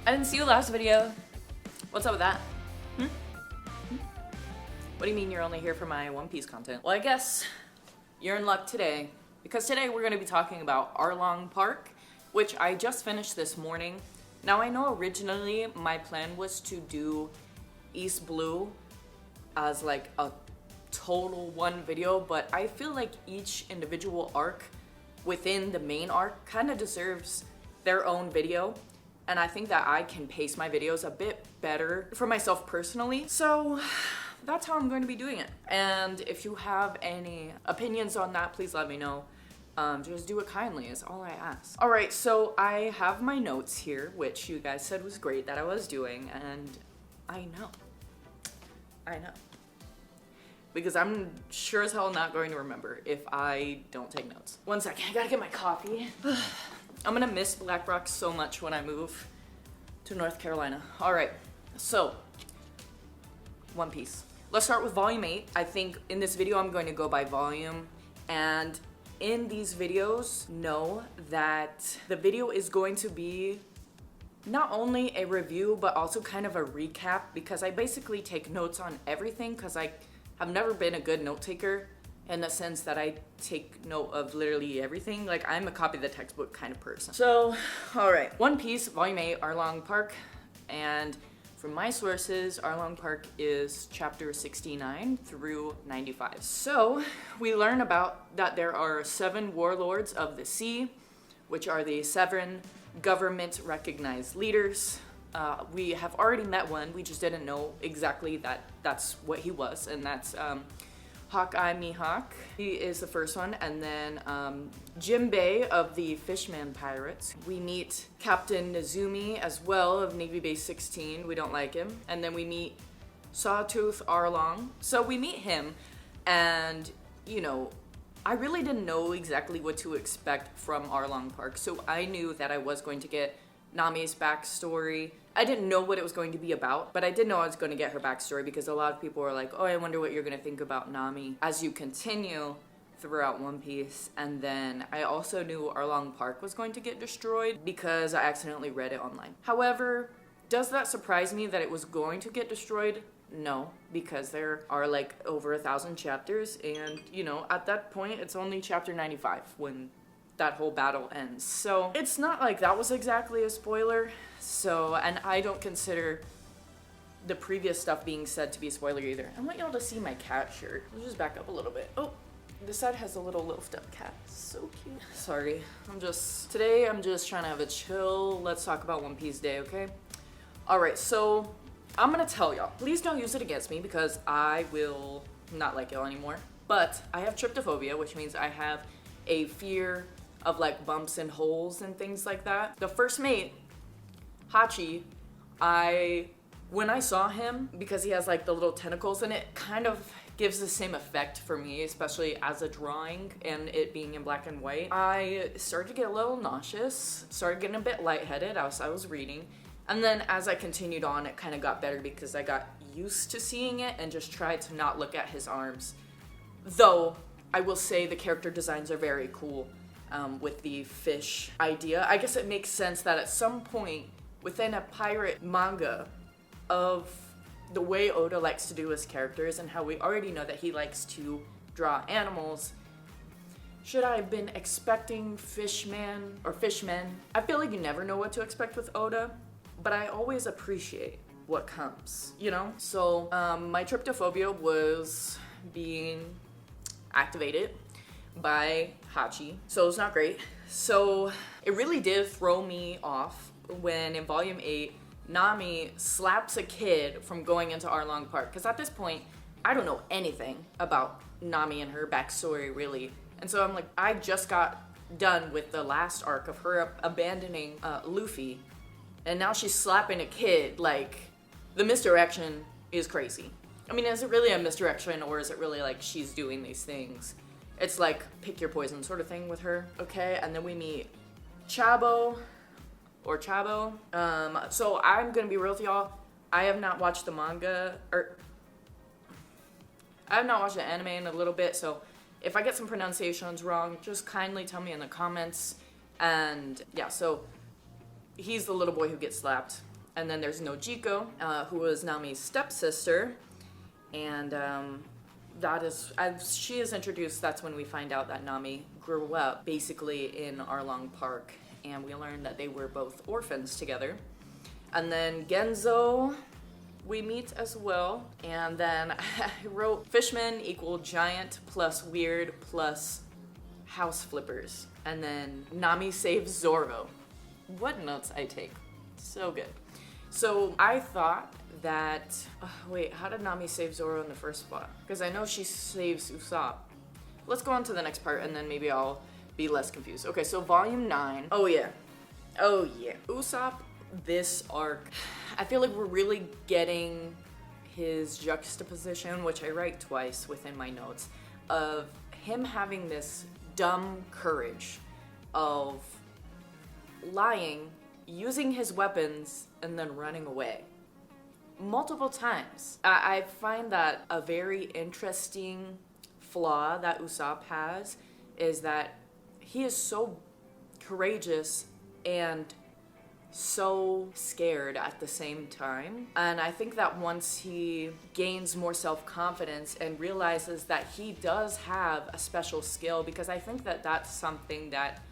I didn't see you last video. What's up with that? What do you mean you're only here for my One Piece content? Well, I guess you're in luck today, because today we're going to be talking about Arlong Park, which I just finished this morning. Now, I know originally my plan was to do East Blue as like a total one video, but I feel like each individual arc within the main arc kind of deserves their own video, and I think that I can pace my videos a bit better for myself personally. So that's how I'm going to be doing it. And if you have any opinions on that, please let me know. Just do it kindly is all I ask. All right, so I have my notes here, which you guys said was great that I was doing, and I know. Because I'm sure as hell not going to remember if I don't take notes. One second, I gotta get my coffee. I'm gonna miss Black Rock so much when I move to North Carolina. All right, so One Piece. Let's start with volume 8. I think in this video I'm going to go by volume, and in these videos, know that the video is going to be not only a review, but also kind of a recap, because I basically take notes on everything, because I have never been a good note taker in the sense that I take note of literally everything. Like, I'm a copy of the textbook kind of person. So, all right, One Piece, Volume 8, Arlong Park, and from my sources, Arlong Park is chapter 69 through 95. So, we learn about that there are 7 warlords of the sea, which are the 7 government-recognized leaders. We have already met one, we just didn't know exactly that that's what he was, and that's Hawkeye Mihawk. He is the first one, and then Jimbei of the Fishman Pirates. We meet Captain Nezumi as well of Navy Base 16, we don't like him. And then we meet Sawtooth Arlong. So we meet him, and you know, I really didn't know exactly what to expect from Arlong Park, so I knew that I was going to get Nami's backstory. I didn't know what it was going to be about, but I did know I was going to get her backstory, because a lot of people were like, oh, I wonder what you're going to think about Nami as you continue throughout One Piece. And then I also knew Arlong Park was going to get destroyed because I accidentally read it online. However, does that surprise me that it was going to get destroyed? No, because there are like over 1,000 chapters, and you know, at that point it's only chapter 95 when that whole battle ends. So it's not like that was exactly a spoiler. So, and I don't consider the previous stuff being said to be a spoiler either. I want y'all to see my cat shirt. Let's just back up a little bit. Oh, this side has a little lift up cat. So cute. Sorry, today I'm just trying to have a chill, let's talk about One Piece day, okay? All right, so I'm gonna tell y'all, please don't use it against me, because I will not like y'all anymore. But I have tryptophobia, which means I have a fear of like bumps and holes and things like that. The first mate, Hachi, when I saw him, because he has like the little tentacles, and it kind of gives the same effect for me, especially as a drawing and it being in black and white. I started to get a little nauseous, started getting a bit lightheaded as I was reading. And then as I continued on, it kind of got better because I got used to seeing it and just tried to not look at his arms. Though, I will say the character designs are very cool with the fish idea. I guess it makes sense that at some point within a pirate manga of the way Oda likes to do his characters, and how we already know that he likes to draw animals, should I have been expecting fishmen? I feel like you never know what to expect with Oda, but I always appreciate what comes, you know? So my tryptophobia was being activated by Hachi, so it's not great. So it really did throw me off when in volume 8 Nami slaps a kid from going into Arlong Park, because at this point I don't know anything about Nami and her backstory really. And so I'm like, I just got done with the last arc of her abandoning Luffy, and now she's slapping a kid. Like, the misdirection is crazy. I mean, is it really a misdirection, or is it really like she's doing these things? It's like pick your poison sort of thing with her. Okay, and then we meet Chabo. So I'm gonna be real with y'all. I have not watched the manga, or I have not watched the anime in a little bit, so if I get some pronunciations wrong, just kindly tell me in the comments. And yeah, so he's the little boy who gets slapped. And then there's Nojiko, who was Nami's stepsister. And that is, as she is introduced, that's when we find out that Nami grew up basically in Arlong Park. And we learned that they were both orphans together. And then Genzo, we meet as well. And then I wrote Fishmen equal giant plus weird plus house flippers. And then Nami saves Zoro. What notes I take. So good. So I thought that, wait, how did Nami save Zoro in the first spot? Because I know she saves Usopp. Let's go on to the next part and then maybe I'll be less confused. Okay, so volume 9. Oh yeah. Usopp, this arc, I feel like we're really getting his juxtaposition, which I write twice within my notes, of him having this dumb courage of lying, using his weapons, and then running away. Multiple times. I find that a very interesting flaw that Usopp has is that he is so courageous and so scared at the same time. And I think that once he gains more self-confidence and realizes that he does have a special skill, because I think that that's something that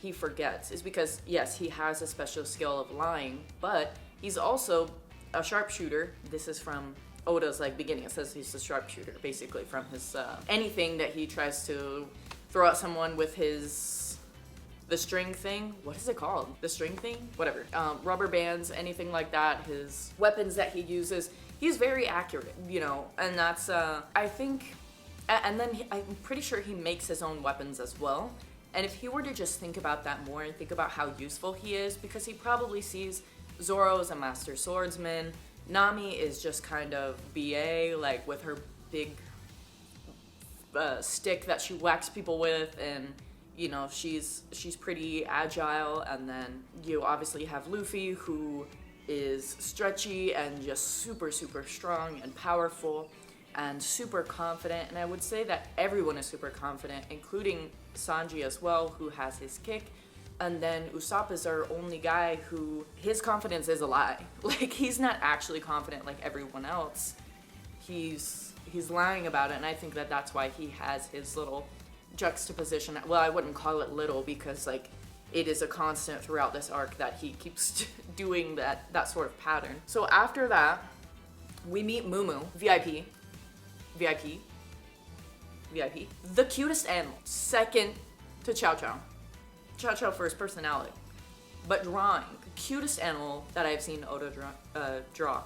he forgets, is because yes, he has a special skill of lying, but he's also a sharpshooter. This is from Oda's like beginning. It says he's a sharpshooter basically from his anything that he tries to throw at someone with the string thing. What is it called? The string thing? Whatever. Rubber bands, anything like that. His weapons that he uses, he's very accurate, you know, and that's, I think, and then I'm pretty sure he makes his own weapons as well. And if he were to just think about that more and think about how useful he is, because he probably sees Zoro as a master swordsman, Nami is just kind of BA, like with her big stick that she whacks people with, and you know, she's pretty agile. And then you obviously have Luffy, who is stretchy and just super, super strong and powerful and super confident. And I would say that everyone is super confident, including Sanji as well, who has his kick. And then Usopp is our only guy who, his confidence is a lie. Like, he's not actually confident like everyone else. He's lying about it, and I think that that's why he has his little juxtaposition. Well, I wouldn't call it little, because like it is a constant throughout this arc that he keeps doing that sort of pattern. So after that, we meet Mumu, VIP, the cutest animal, second to Chow Chow. Chow Chow for his personality, but drawing, the cutest animal that I've seen Oda draw.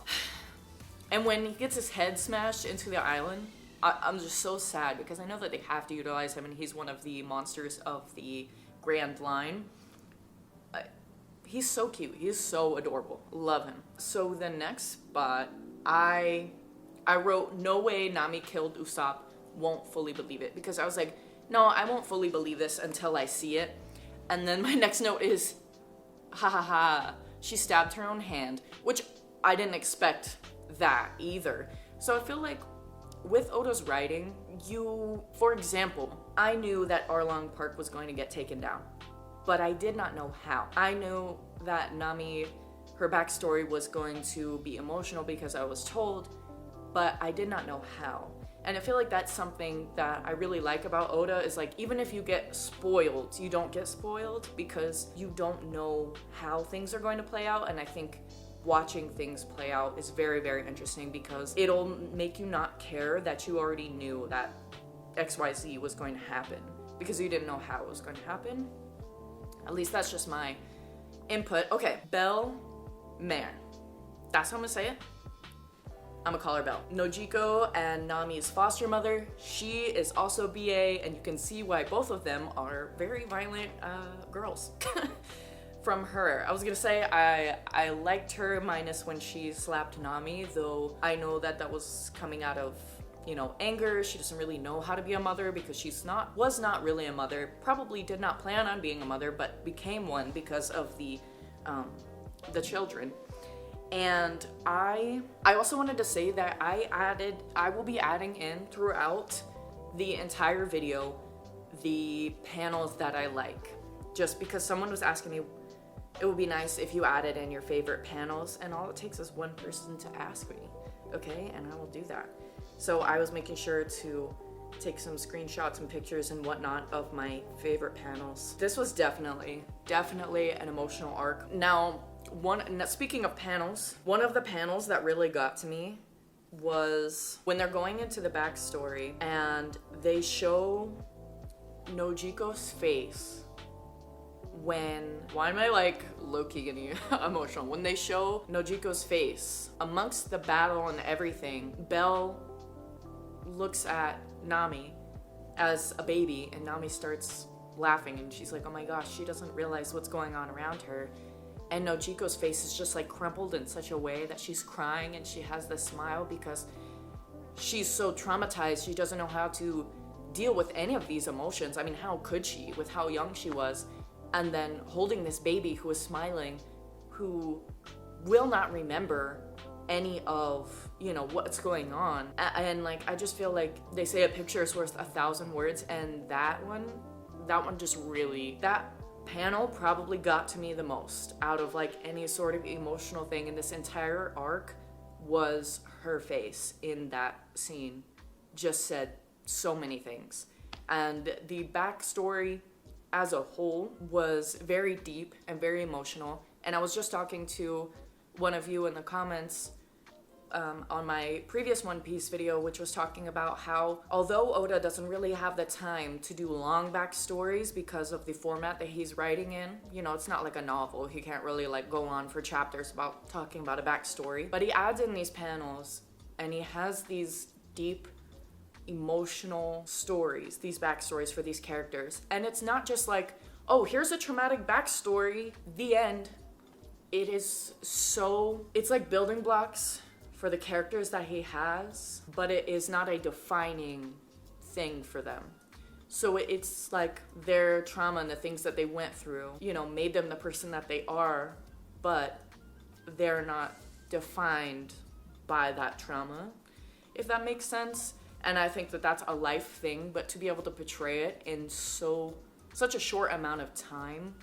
And when he gets his head smashed into the island, I'm just so sad, because I know that they have to utilize him and he's one of the monsters of the Grand Line. He's so cute. He's so adorable. Love him. So the next spot, I wrote, no way Nami killed Usopp, won't fully believe it. Because I was like, no, I won't fully believe this until I see it. And then my next note is, ha ha ha, she stabbed her own hand, which I didn't expect that either. So I feel like with Oda's writing, for example, I knew that Arlong Park was going to get taken down, but I did not know how. I knew that Nami, her backstory was going to be emotional because I was told, but I did not know how. And I feel like that's something that I really like about Oda, is like, even if you get spoiled, you don't get spoiled because you don't know how things are going to play out. And I think watching things play out is very, very interesting, because it'll make you not care that you already knew that XYZ was going to happen, because you didn't know how it was going to happen. At least that's just my input. Okay, Belle Mare. That's how I'm gonna say it. I'm gonna call her Belle. Nojiko and Nami's foster mother, she is also BA, and you can see why both of them are very violent girls. From her, I was gonna say I liked her minus when she slapped Nami, though I know that that was coming out of, you know, anger. She doesn't really know how to be a mother, because was not really a mother, probably did not plan on being a mother, but became one because of the children. And I also wanted to say that I will be adding in throughout the entire video the panels that I like, just because someone was asking me, it would be nice if you added in your favorite panels, and all it takes is one person to ask me, okay? And I will do that. So I was making sure to take some screenshots and pictures and whatnot of my favorite panels. This was definitely an emotional arc. Now, speaking of panels, one of the panels that really got to me was when they're going into the backstory and they show Nojiko's face why am I like low-key getting emotional? When they show Nojiko's face amongst the battle and everything, Belle looks at Nami as a baby, and Nami starts laughing, and she's like, oh my gosh, she doesn't realize what's going on around her. And Nojiko's face is just like crumpled in such a way that she's crying, and she has this smile because she's so traumatized. She doesn't know how to deal with any of these emotions. I mean, how could she with how young she was? And then holding this baby who is smiling, who will not remember any of, you know, what's going on. And like, I just feel like they say a picture is worth 1,000 words, and that one just really, that panel probably got to me the most out of like any sort of emotional thing in this entire arc. Was her face in that scene just said so many things. And the backstory as a whole was very deep and very emotional. And I was just talking to one of you in the comments on my previous One Piece video, which was talking about how although Oda doesn't really have the time to do long backstories because of the format that he's writing in, you know, it's not like a novel. He can't really like go on for chapters about talking about a backstory, but he adds in these panels and he has these deep emotional stories, these backstories for these characters. And it's not just like, oh, here's a traumatic backstory, the end. It's like building blocks for the characters that he has, but it is not a defining thing for them. So it's like their trauma and the things that they went through, you know, made them the person that they are, but they're not defined by that trauma, if that makes sense. And I think that that's a life thing, but to be able to portray it in such a short amount of time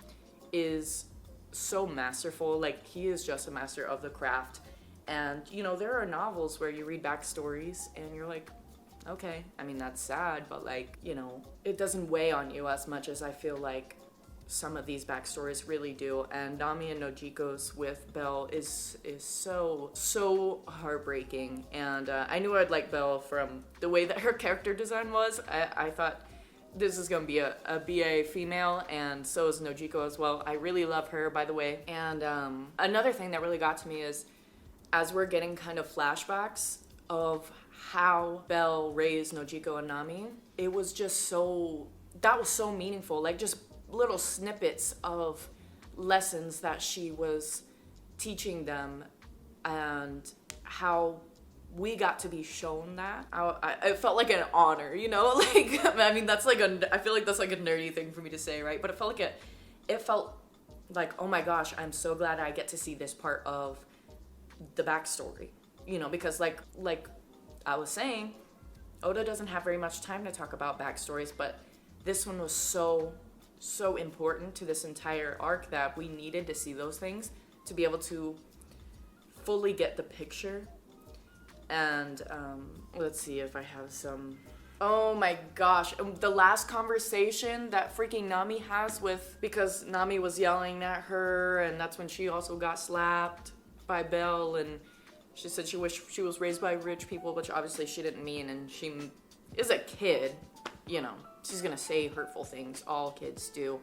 is so masterful. Like, he is just a master of the craft. And, you know, there are novels where you read backstories and you're like, okay, I mean, that's sad, but like, you know, it doesn't weigh on you as much as I feel like some of these backstories really do. And Nami and Nojiko's with Belle is so heartbreaking. And I knew I'd like Belle from the way that her character design was. I thought this is gonna be a BA female, and so is Nojiko as well. I really love her, by the way. And another thing that really got to me is as we're getting kind of flashbacks of how Belle raised Nojiko and Nami, it was just that was so meaningful. Like, just little snippets of lessons that she was teaching them, and how we got to be shown that. I felt like an honor, you know? Like, I mean, I feel like that's like a nerdy thing for me to say, right? But it felt like, oh my gosh, I'm so glad I get to see this part of the backstory, you know? Because like I was saying, Oda doesn't have very much time to talk about backstories, but this one was so important to this entire arc that we needed to see those things to be able to fully get the picture. And let's see if I have some. Oh my gosh, the last conversation that freaking Nami has because Nami was yelling at her, and that's when she also got slapped by Belle, and she said she wished she was raised by rich people, which obviously she didn't mean, and she is a kid, you know. She's gonna say hurtful things. All kids do.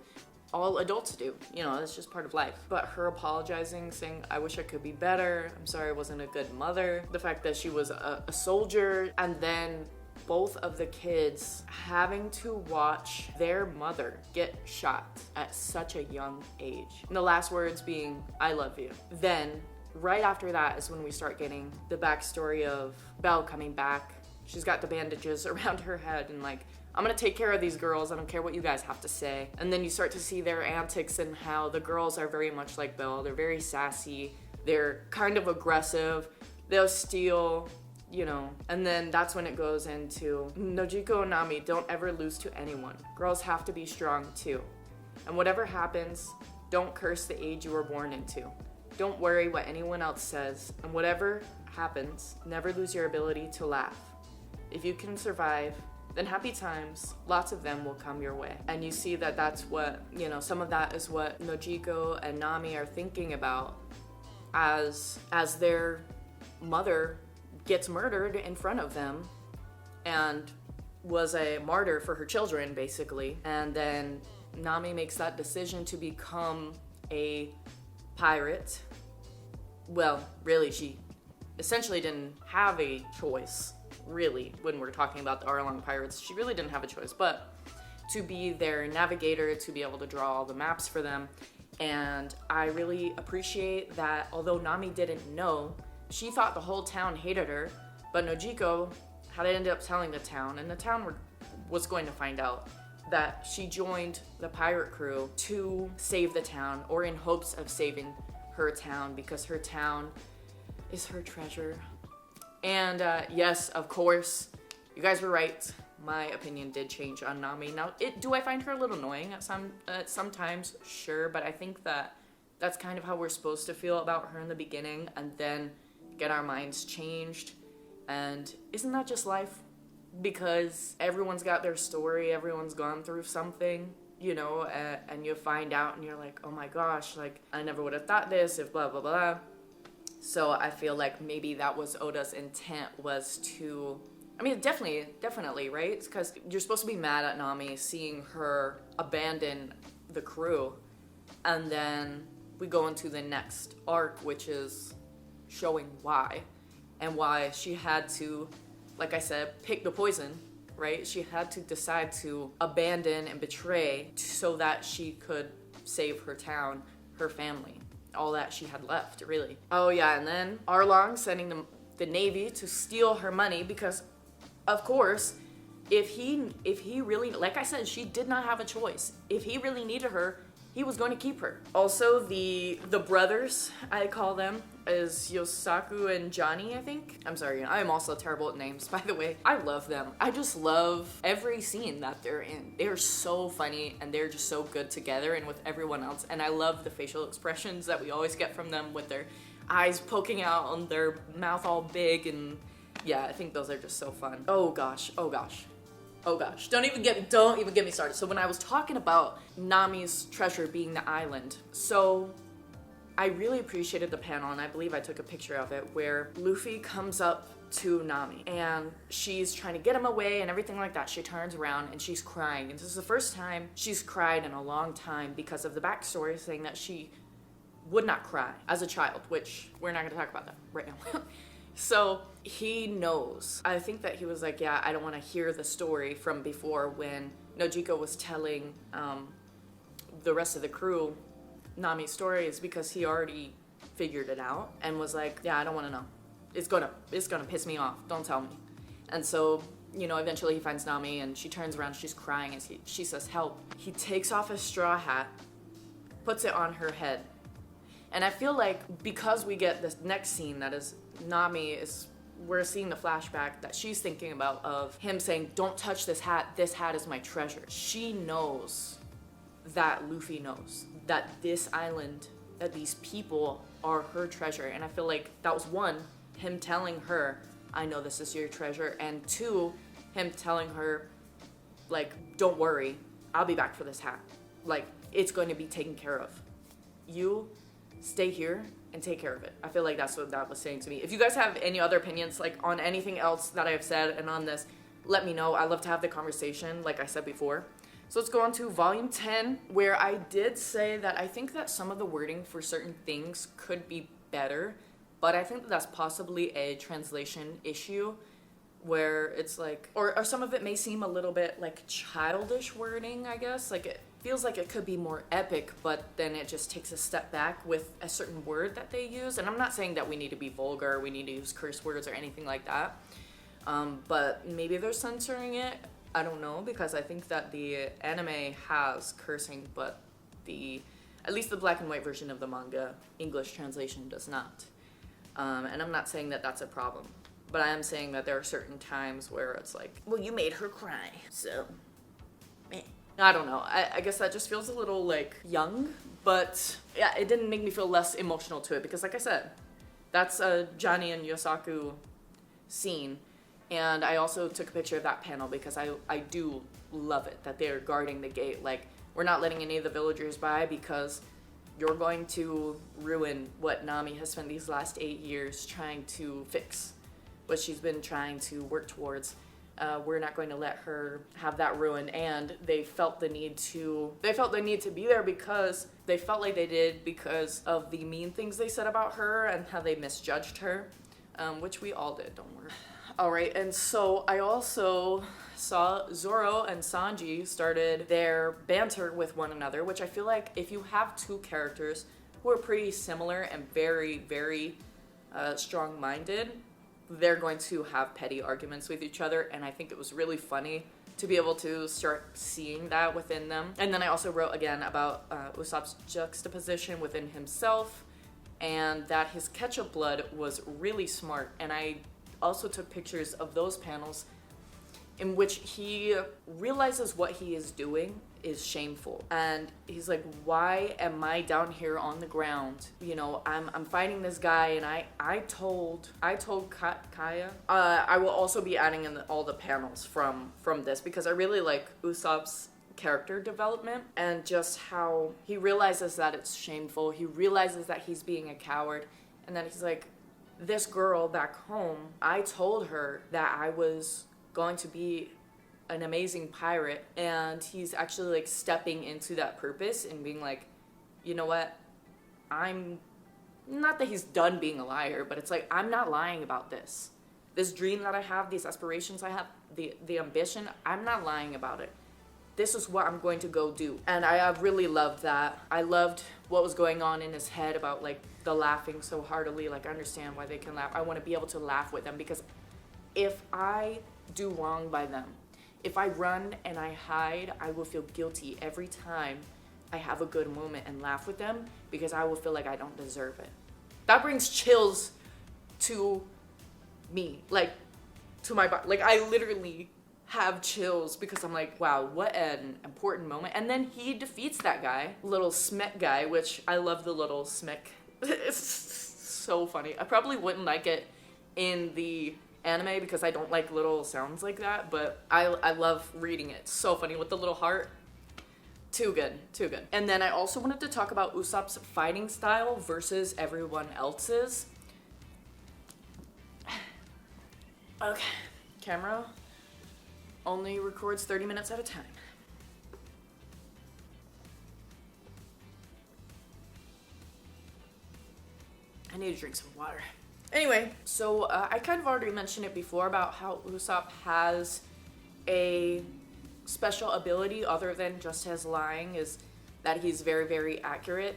All adults do. You know, that's just part of life. But her apologizing, saying, I wish I could be better. I'm sorry I wasn't a good mother. The fact that she was a soldier. And then both of the kids having to watch their mother get shot at such a young age. And the last words being, I love you. Then, right after that is when we start getting the backstory of Belle coming back. She's got the bandages around her head and like, I'm gonna take care of these girls. I don't care what you guys have to say. And then you start to see their antics and how the girls are very much like Belle. They're very sassy. They're kind of aggressive. They'll steal, you know. And then that's when it goes into Nojiko and Nami, don't ever lose to anyone. Girls have to be strong too. And whatever happens, Don't curse the age you were born into. Don't worry what anyone else says, and whatever happens, never lose your ability to laugh. If you can survive, then happy times, lots of them will come your way. And you see that that's what, some of that is what Nojiko and Nami are thinking about as their mother gets murdered in front of them and was a martyr for her children, basically. And then Nami makes that decision to become a pirate. Well, really, she essentially didn't have a choice, really, when we're talking about the Arlong pirates. She really didn't have a choice, but to be their navigator, to be able to draw all the maps for them. And I really appreciate that, although Nami didn't know, she thought the whole town hated her, but Nojiko had ended up telling the town, and the town was going to find out that she joined the pirate crew to save the town, or in hopes of saving her town, because her town is her treasure. And yes, of course, you guys were right. My opinion did change on Nami. Now, do I find her a little annoying at sometimes? Sure, but I think that's kind of how we're supposed to feel about her in the beginning, and then get our minds changed. And isn't that just life? Because everyone's got their story, everyone's gone through something, and you find out and you're like, oh my gosh, like, I never would have thought this if blah, blah, blah. So I feel like maybe that was Oda's intent, was to, definitely, right? Because you're supposed to be mad at Nami seeing her abandon the crew. And then we go into the next arc, which is showing why. And why she had to, like I said, pick the poison, right? She had to decide to abandon and betray so that she could save her town, her family, all that she had left, really. Oh yeah, and then Arlong sending the Navy to steal her money because, of course, if he really, like I said, she did not have a choice. If he really needed her, he was going to keep her. Also, the brothers, I call them, is Yosaku and Johnny, I think. I'm sorry, I am also terrible at names, by the way. I love them. I just love every scene that they're in. They're so funny, and they're just so good together and with everyone else. And I love the facial expressions that we always get from them, with their eyes poking out and their mouth all big. And yeah, I think those are just so fun. Oh gosh. Don't even get me started. So when I was talking about Nami's treasure being the island, so I really appreciated the panel, and I believe I took a picture of it, where Luffy comes up to Nami and she's trying to get him away and everything like that. She turns around and she's crying. And this is the first time she's cried in a long time because of the backstory saying that she would not cry as a child, which we're not going to talk about that right now. So he knows. I think that he was like, yeah, I don't want to hear the story from before, when Nojiko was telling the rest of the crew Nami's story, is because he already figured it out and was like, yeah, I don't want to know. It's gonna piss me off. Don't tell me. And so, eventually he finds Nami and she turns around, she's crying, and she says, help. He takes off his straw hat, puts it on her head. And I feel like because we get this next scene that is we're seeing the flashback that she's thinking about of him saying, don't touch this hat is my treasure. She knows that Luffy knows that this island, that these people are her treasure. And I feel like that was one, him telling her, I know this is your treasure. And two, him telling her, like, don't worry, I'll be back for this hat. Like, it's going to be taken care of. You stay here and take care of it. I feel like that's what that was saying to me. If you guys have any other opinions, like, on anything else that I have said and on this, let me know. I love to have the conversation, like I said before. So let's go on to volume 10, where I did say that I think that some of the wording for certain things could be better, but I think that that's possibly a translation issue, where it's like, or some of it may seem a little bit like childish wording, I guess. Like, it feels like it could be more epic, but then it just takes a step back with a certain word that they use. And I'm not saying that we need to be vulgar, we need to use curse words or anything like that. But maybe they're censoring it. I don't know, because I think that the anime has cursing, but at least the black and white version of the manga English translation does not. And I'm not saying that that's a problem, but I am saying that there are certain times where it's like, well, you made her cry, so I don't know. I guess that just feels a little like young, but yeah, it didn't make me feel less emotional to it because like I said, that's a Johnny and Yosaku scene. And I also took a picture of that panel because I do love it that they're guarding the gate. Like, we're not letting any of the villagers by because you're going to ruin what Nami has spent these last 8 years trying to fix, what she's been trying to work towards. We're not going to let her have that ruin. And they felt the need to be there because they felt like they did because of the mean things they said about her and how they misjudged her, which we all did, don't worry. All right, and so I also saw Zoro and Sanji started their banter with one another, which I feel like if you have two characters who are pretty similar and very, very strong-minded, they're going to have petty arguments with each other, and I think it was really funny to be able to start seeing that within them. And then I also wrote again about Usopp's juxtaposition within himself, and that his ketchup blood was really smart, and I also took pictures of those panels in which he realizes what he is doing is shameful. And he's like, why am I down here on the ground? You know, I'm fighting this guy, and I told Kaya. I will also be adding in all the panels from this because I really like Usopp's character development and just how he realizes that it's shameful. He realizes that he's being a coward, and then he's like, this girl back home, I told her that I was going to be an amazing pirate, and he's actually like stepping into that purpose and being like, you know what, I'm not that he's done being a liar, but it's like, I'm not lying about this dream that I have, these aspirations I have, the ambition, I'm not lying about it. This is what I'm going to go do. And I really loved that. I loved what was going on in his head about like the laughing so heartily. Like, I understand why they can laugh. I want to be able to laugh with them because if I do wrong by them, if I run and I hide, I will feel guilty every time I have a good moment and laugh with them because I will feel like I don't deserve it. That brings chills to me, like to my body. Like, I literally have chills because I'm like, wow, what an important moment. And then he defeats that guy, little Smek guy, which I love the little Smek. It's so funny. I probably wouldn't like it in the anime because I don't like little sounds like that, but I love reading it. So funny with the little heart. Too good, too good. And then I also wanted to talk about Usopp's fighting style versus everyone else's. Okay, camera only records 30 minutes at a time. I need to drink some water. Anyway, so I kind of already mentioned it before about how Usopp has a special ability other than just his lying, is that he's very, very accurate,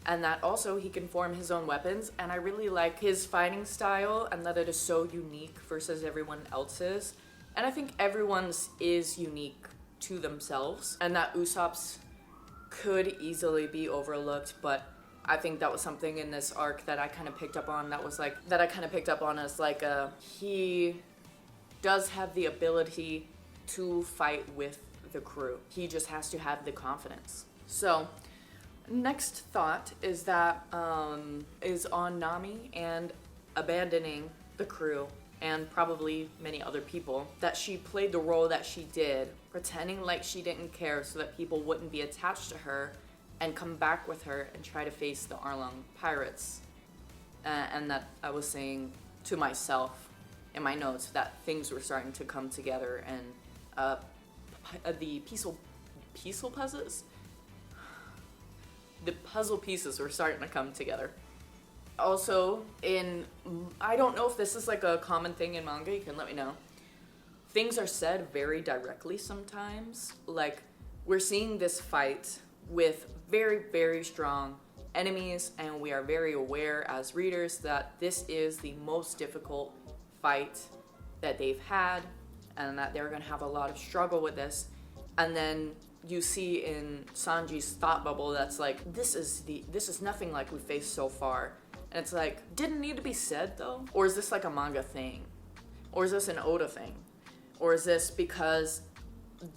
and that also he can form his own weapons. And I really like his fighting style and that it is so unique versus everyone else's. And I think everyone's is unique to themselves, and that Usopp's could easily be overlooked, but I think that was something in this arc that I kind of picked up on as like he does have the ability to fight with the crew. He just has to have the confidence. So next thought is that is on Nami and abandoning the crew and probably many other people, that she played the role that she did, pretending like she didn't care so that people wouldn't be attached to her and come back with her and try to face the Arlong pirates. And that I was saying to myself in my notes that things were starting to come together, and the puzzle pieces were starting to come together. Also, I don't know if this is like a common thing in manga, you can let me know. Things are said very directly sometimes. Like, we're seeing this fight with very, very strong enemies, and we are very aware as readers that this is the most difficult fight that they've had, and that they're gonna have a lot of struggle with this. And then you see in Sanji's thought bubble that's like, this is nothing like we faced so far. And it's like, didn't need to be said though? Or is this like a manga thing? Or is this an Oda thing? Or is this because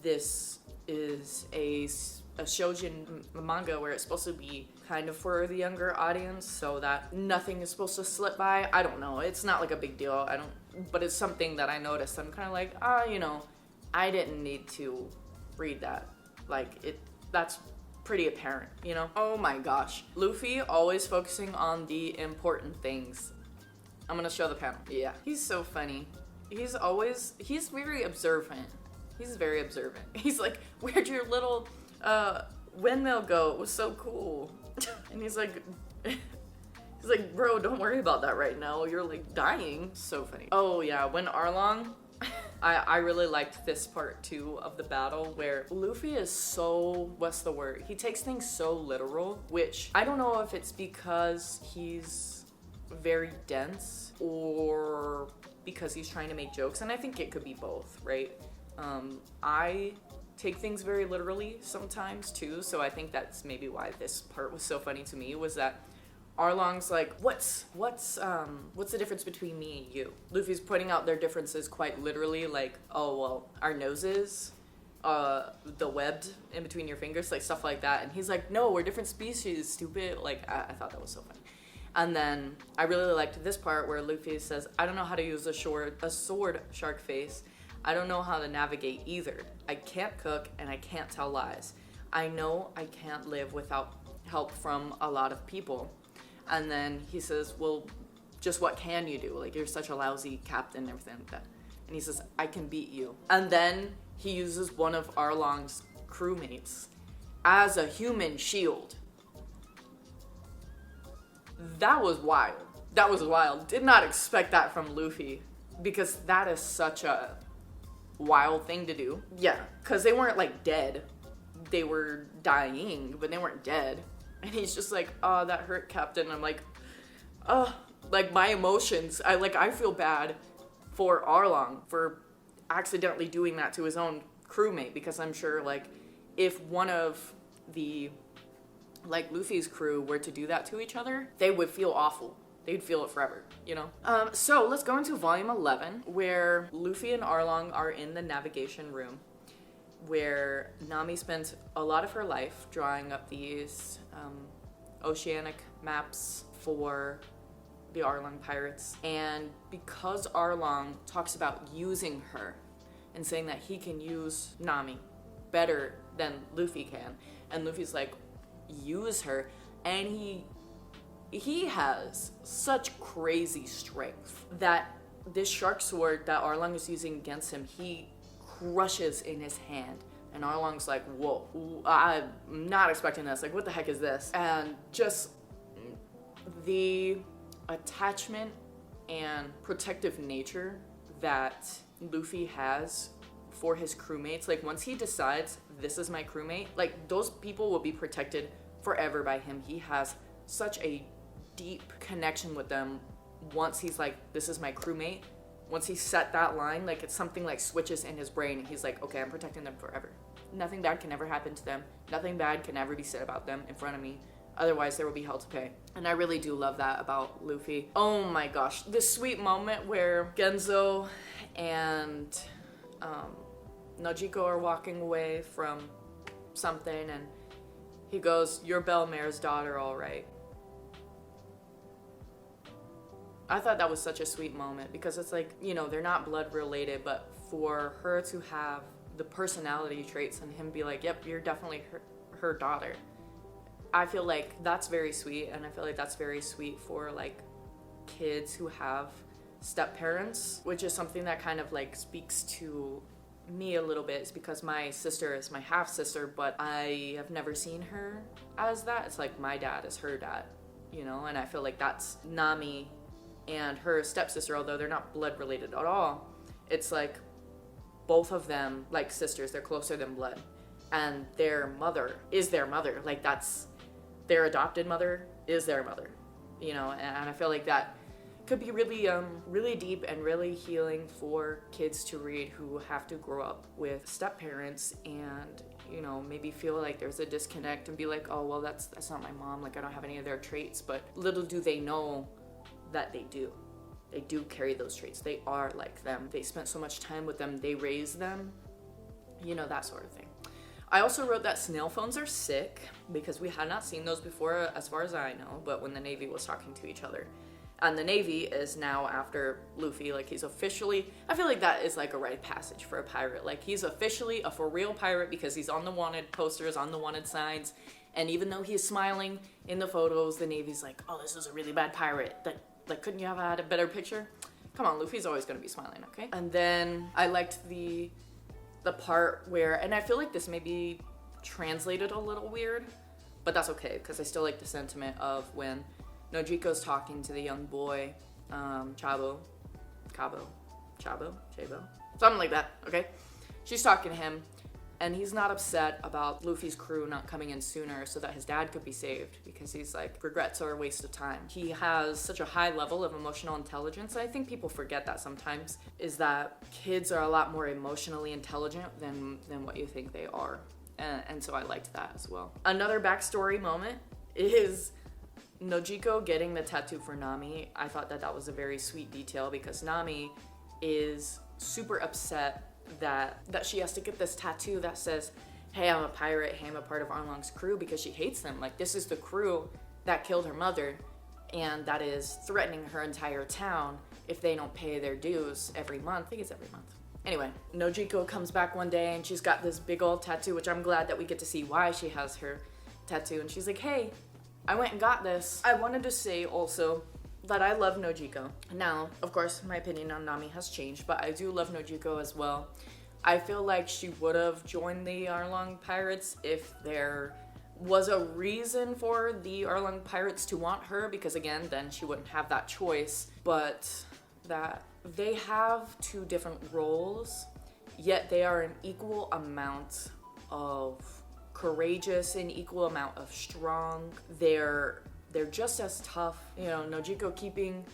this is a shoujin manga where it's supposed to be kind of for the younger audience, so that nothing is supposed to slip by. I don't know. It's not like a big deal. But it's something that I noticed. I'm kind of like, I didn't need to read that. Like, that's pretty apparent, you know? Oh my gosh. Luffy always focusing on the important things. I'm gonna show the panel. Yeah. He's so funny. He's very observant. He's very observant. He's like, where'd your little windmill go? It was so cool. And he's like, bro, don't worry about that right now. You're like dying. So funny. Oh yeah, when Arlong, I really liked this part too of the battle where Luffy is so, what's the word? He takes things so literal, which I don't know if it's because he's very dense or because he's trying to make jokes. And I think it could be both, right? I take things very literally sometimes too, so I think that's maybe why this part was so funny to me, was that Arlong's like, what's the difference between me and you? Luffy's pointing out their differences quite literally, like, oh well, our noses, the webbed in between your fingers, like stuff like that. And he's like, no, we're different species, stupid. Like, I thought that was so funny. And then I really liked this part where Luffy says, I don't know how to use a sword, shark face. I don't know how to navigate either. I can't cook and I can't tell lies. I know I can't live without help from a lot of people. And then he says, well, just what can you do? Like, you're such a lousy captain and everything like that. And he says, I can beat you. And then he uses one of Arlong's crewmates as a human shield. That was wild. That was wild. Did not expect that from Luffy, because that is such a wild thing to do. Yeah, because they weren't like dead. They were dying, but they weren't dead. And he's just like, oh, that hurt, Captain. I'm like, oh, like my emotions. I feel bad for Arlong for accidentally doing that to his own crewmate, because I'm sure like if one of the like Luffy's crew were to do that to each other, they would feel awful. They'd feel it forever, you know? So let's go into volume 11, where Luffy and Arlong are in the navigation room, where Nami spent a lot of her life drawing up these oceanic maps for the Arlong pirates. And because Arlong talks about using her and saying that he can use Nami better than Luffy can, and Luffy's like, use her, and he has such crazy strength that this shark sword that Arlong is using against him, he crushes in his hand. And Arlong's like, whoa, I'm not expecting this. Like, what the heck is this? And just the attachment and protective nature that Luffy has for his crewmates. Like, once he decides, this is my crewmate, like, those people will be protected forever by him. He has such a deep connection with them once he's like, this is my crewmate. Once he set that line, like, it's something like switches in his brain, and he's like, okay, I'm protecting them forever. Nothing bad can ever happen to them. Nothing bad can ever be said about them in front of me. Otherwise, there will be hell to pay. And I really do love that about Luffy. Oh my gosh. This sweet moment where Genzo and Nojiko are walking away from something, and he goes, you're Belmare's daughter, all right. I thought that was such a sweet moment, because it's like, you know, they're not blood related, but for her to have the personality traits and him be like, yep, you're definitely her daughter. I feel like that's very sweet, and I feel like that's very sweet for like kids who have step parents, which is something that kind of like speaks to me a little bit. It's because my sister is my half sister, but I have never seen her as that. It's like my dad is her dad, you know, and I feel like that's Nami and her stepsister, although they're not blood related at all. It's like both of them, like sisters, they're closer than blood, and their mother is their mother. Like, that's their adopted mother is their mother, you know. And I feel like that could be really really deep and really healing for kids to read who have to grow up with step parents, and, you know, maybe feel like there's a disconnect and be like, oh well, that's not my mom, like I don't have any of their traits. But little do they know that they do carry those traits. They are like them. They spent so much time with them. They raised them, you know, that sort of thing. I also wrote that snail phones are sick because we had not seen those before as far as I know, but when the Navy was talking to each other. And the Navy is now after Luffy, like he's officially, I feel like that is like a rite of passage for a pirate. Like he's officially a for real pirate because he's on the wanted posters, on the wanted signs. And even though he's smiling in the photos, the Navy's like, oh, this is a really bad pirate. Like, couldn't you have had a better picture? Come on, Luffy's always gonna be smiling, okay? And then I liked the part where, and I feel like this may be translated a little weird, but that's okay, because I still like the sentiment of when Nojiko's talking to the young boy, Chabo, something like that, okay? She's talking to him, and he's not upset about Luffy's crew not coming in sooner so that his dad could be saved, because he's like, regrets are a waste of time. He has such a high level of emotional intelligence, and I think people forget that sometimes, is that kids are a lot more emotionally intelligent than what you think they are. And so I liked that as well. Another backstory moment is Nojiko getting the tattoo for Nami. I thought that was a very sweet detail because Nami is super upset that she has to get this tattoo that says, hey, I'm a pirate, hey, I'm a part of Arlong's crew, because she hates them. Like, this is the crew that killed her mother and that is threatening her entire town if they don't pay their dues every month. I think it's every month. Anyway, Nojiko comes back one day and she's got this big old tattoo, which I'm glad that we get to see why she has her tattoo. And she's like, hey, I went and got this. I wanted to say also that I love Nojiko. Now, of course, my opinion on Nami has changed, but I do love Nojiko as well. I feel like she would have joined the Arlong Pirates if there was a reason for the Arlong Pirates to want her, because again, then she wouldn't have that choice. But that they have two different roles, yet they are an equal amount of courageous, an equal amount of strong. They're just as tough. You know, Nojiko keeping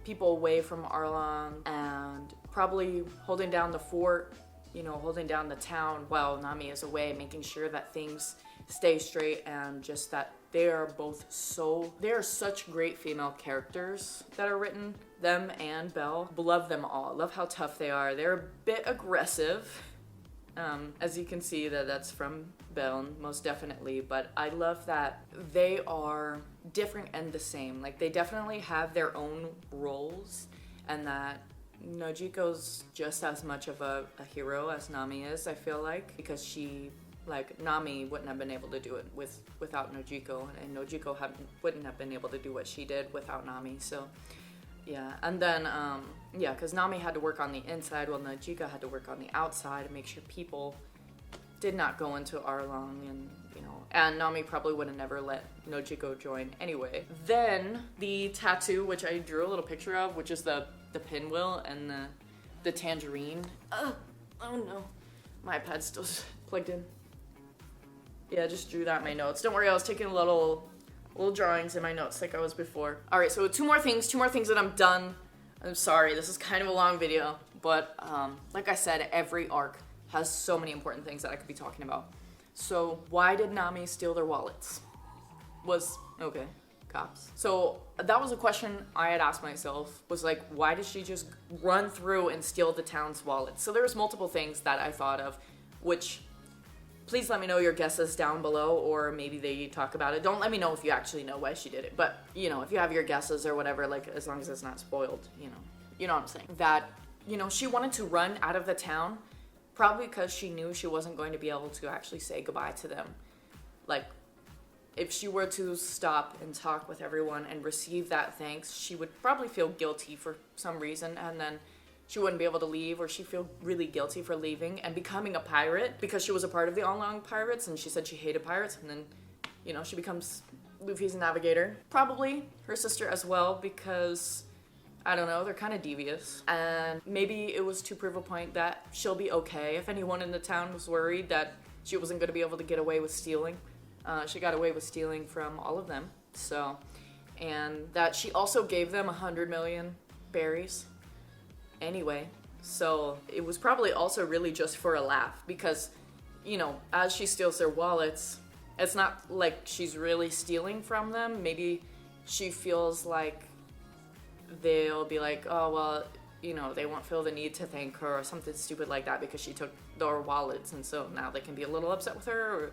people away from Arlong and probably holding down the fort, you know, holding down the town while Nami is away, making sure that things stay straight, and just that they are such great female characters that are written, them and Belle. Love them all. Love how tough they are. They're a bit aggressive. As you can see, that's from Belle, most definitely, but I love that they are different and the same. Like, they definitely have their own roles, and that Nojiko's just as much of a hero as Nami is, I feel like, because Nami wouldn't have been able to do it without Nojiko, and Nojiko wouldn't have been able to do what she did without Nami, so yeah. And then, because Nami had to work on the inside while Nojiko had to work on the outside to make sure people did not go into Arlong, and Nami probably would have never let Nojiko join anyway. Then the tattoo, which I drew a little picture of, which is the pinwheel and the tangerine. Oh no, my iPad's still plugged in. Yeah, I just drew that in my notes. Don't worry, I was taking little drawings in my notes like I was before. All right, so two more things that I'm done. I'm sorry, this is kind of a long video, but like I said, every arc has so many important things that I could be talking about. So why did Nami steal their wallets? Okay, cops. So that was a question I had asked myself, was like, why did she just run through and steal the town's wallets? So there was multiple things that I thought of, which please let me know your guesses down below, or maybe they talk about it. Don't let me know if you actually know why she did it, but if you have your guesses or whatever, like, as long as it's not spoiled, you know what I'm saying. That, she wanted to run out of the town, probably because she knew she wasn't going to be able to actually say goodbye to them. Like, if she were to stop and talk with everyone and receive that thanks, she would probably feel guilty for some reason, and then she wouldn't be able to leave, or she'd feel really guilty for leaving and becoming a pirate because she was a part of the Arlong Pirates, and she said she hated pirates, and then, she becomes Luffy's navigator. Probably her sister as well, because, I don't know, they're kind of devious. And maybe it was to prove a point that she'll be okay. If anyone in the town was worried that she wasn't going to be able to get away with stealing, she got away with stealing from all of them. So, and that she also gave them 100 million berries. Anyway, so it was probably also really just for a laugh, because, as she steals their wallets, it's not like she's really stealing from them. Maybe she feels like they'll be like, oh, well, you know, they won't feel the need to thank her or something stupid like that because she took their wallets, and so now they can be a little upset with her or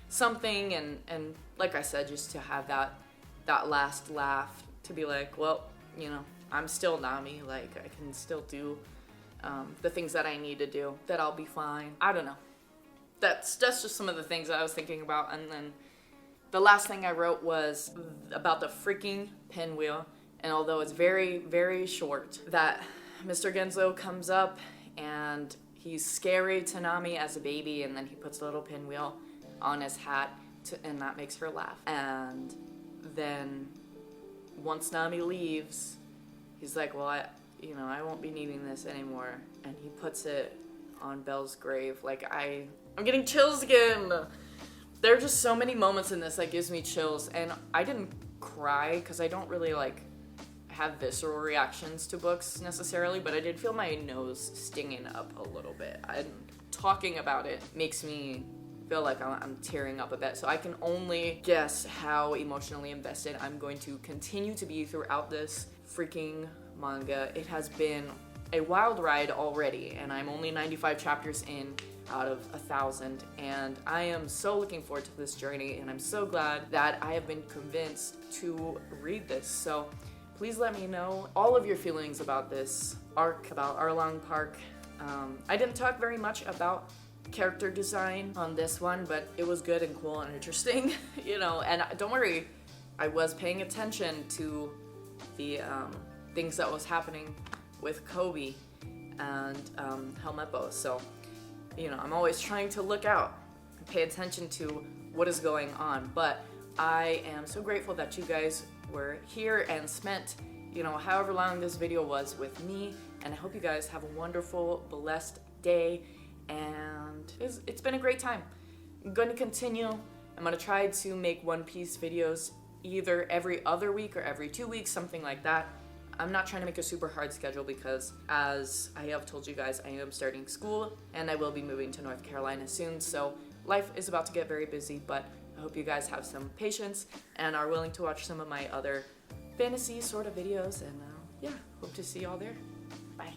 something. And like I said, just to have that last laugh, to be like, well, you know, I'm still Nami, like I can still do the things that I need to do, that I'll be fine. I don't know. That's just some of the things that I was thinking about. And then the last thing I wrote was about the freaking pinwheel. And although it's very, very short, that Mr. Genzo comes up and he's scary to Nami as a baby, and then he puts a little pinwheel on his hat and that makes her laugh. And then once Nami leaves, he's like, well, I won't be needing this anymore. And he puts it on Belle's grave. Like, I'm getting chills again. There are just so many moments in this that gives me chills. And I didn't cry because I don't really like have visceral reactions to books necessarily, but I did feel my nose stinging up a little bit. And talking about it makes me feel like I'm tearing up a bit. So I can only guess how emotionally invested I'm going to continue to be throughout this freaking manga. It has been a wild ride already, and I'm only 95 chapters in out of 1,000, and I am so looking forward to this journey, and I'm so glad that I have been convinced to read this. So please let me know all of your feelings about this arc, about Arlong Park. I didn't talk very much about character design on this one, but it was good and cool and interesting, you know. And don't worry, I was paying attention to the things that was happening with Kobe and Helmeppo. So, you know, I'm always trying to look out and pay attention to what is going on. But I am so grateful that you guys were here and spent, you know, however long this video was with me. And I hope you guys have a wonderful, blessed day. And it's been a great time. I'm going to continue. I'm going to try to make One Piece videos either every other week or every 2 weeks, something like that. I'm not trying to make a super hard schedule because, as I have told you guys, I am starting school and I will be moving to North Carolina soon, so life is about to get very busy, but I hope you guys have some patience and are willing to watch some of my other fantasy sort of videos, and yeah, hope to see y'all there. Bye.